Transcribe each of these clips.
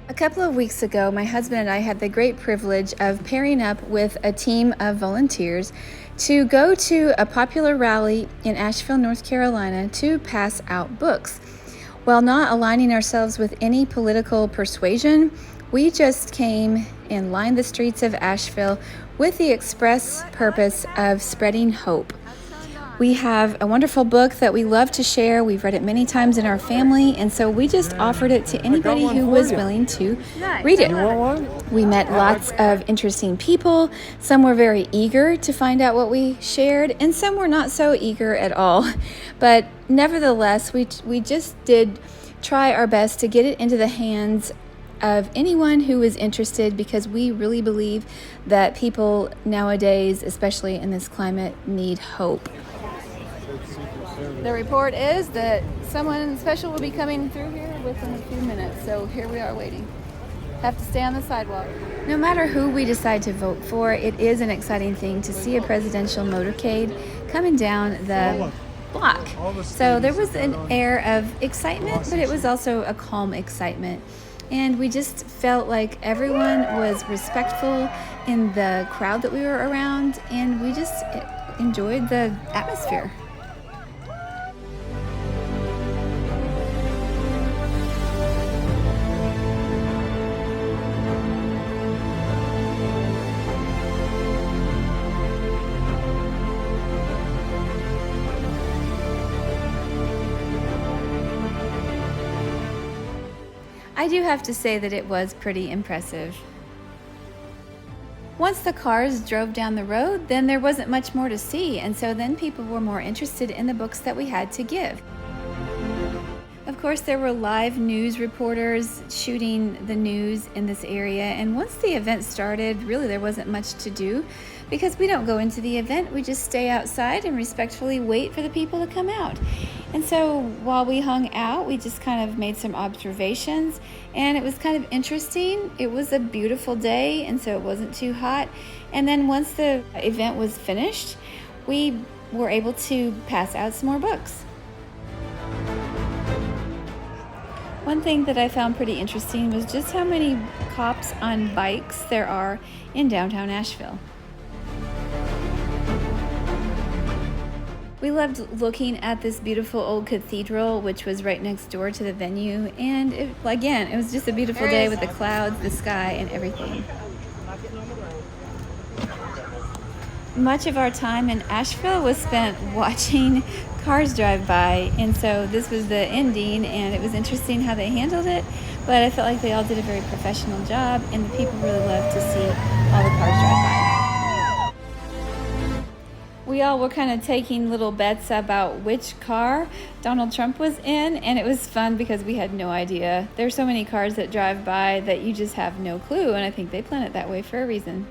A couple of weeks ago, my husband and I had the great privilege of pairing up with a team of volunteers to go to a popular rally in Asheville, North Carolina to pass out books. While not aligning ourselves with any political persuasion, we just came and lined the streets of Asheville with the express purpose of spreading hope. We have a wonderful book that we love to share. We've read it many times in our family, and so we just offered it to anybody who was willing to read it. We met lots of interesting people. Some were very eager to find out what we shared, and some were not so eager at all. But nevertheless, we just did try our best to get it into the hands of anyone who is interested, because we really believe that people nowadays, especially in this climate, need hope. The report is that someone special will be coming through here within a few minutes, so here we are waiting. Have to stay on the sidewalk. No matter who we decide to vote for, it is an exciting thing to see a presidential motorcade coming down the block. So there was an air of excitement, but it was also a calm excitement. And we just felt like everyone was respectful in the crowd that we were around, and we just enjoyed the atmosphere. I do have to say that it was pretty impressive. Once the cars drove down the road, then there wasn't much more to see, and so then people were more interested in the books that we had to give. Of course, there were live news reporters shooting the news in this area, and once the event started, really there wasn't much to do because we don't go into the event. We just stay outside and respectfully wait for the people to come out. And so while we hung out, we just kind of made some observations, and it was kind of interesting. It was a beautiful day, and so it wasn't too hot. And then once the event was finished, we were able to pass out some more books. One thing that I found pretty interesting was just how many cops on bikes there are in downtown Asheville. We loved looking at this beautiful old cathedral, which was right next door to the venue, and it was just a beautiful day with the clouds, the sky, and everything. Much of our time in Asheville was spent watching cars drive by, and so this was the ending, and it was interesting how they handled it, but I felt like they all did a very professional job, and the people really loved to see all the cars drive by. We all were kind of taking little bets about which car Donald Trump was in, and it was fun because we had no idea. There's so many cars that drive by that you just have no clue, and I think they plan it that way for a reason.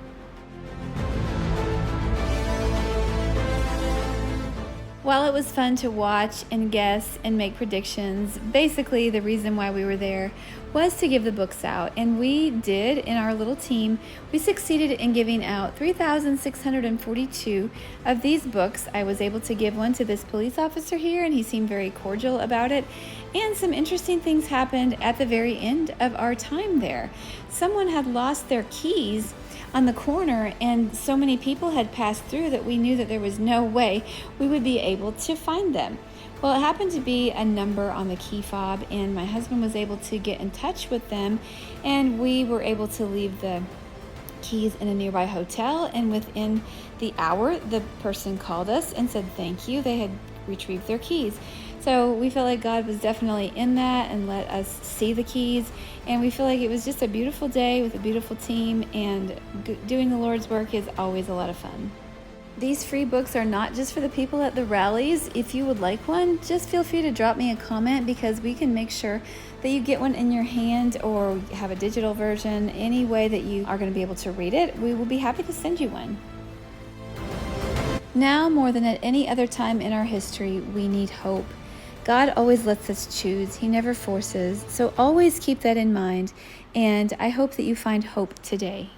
While it was fun to watch and guess and make predictions, basically the reason why we were there was to give the books out, and we did. In our little team, we succeeded in giving out 3,642 of these books. I was able to give one to this police officer here, and he seemed very cordial about it, and some interesting things happened at the very end of our time there. Someone had lost their keys on the corner, and so many people had passed through that we knew that there was no way we would be able to find them. Well, it happened to be a number on the key fob, and my husband was able to get in touch with them, and we were able to leave the keys in a nearby hotel, and within the hour the person called us and said thank you. They had retrieved their keys. So we felt like God was definitely in that and let us see the keys, and we feel like it was just a beautiful day with a beautiful team, and doing the Lord's work is always a lot of fun. These free books are not just for the people at the rallies. If you would like one, just feel free to drop me a comment, because we can make sure that you get one in your hand or have a digital version. Any way that you are going to be able to read it, we will be happy to send you one. Now, more than at any other time in our history, we need hope. God always lets us choose. He never forces. So always keep that in mind, and I hope that you find hope today.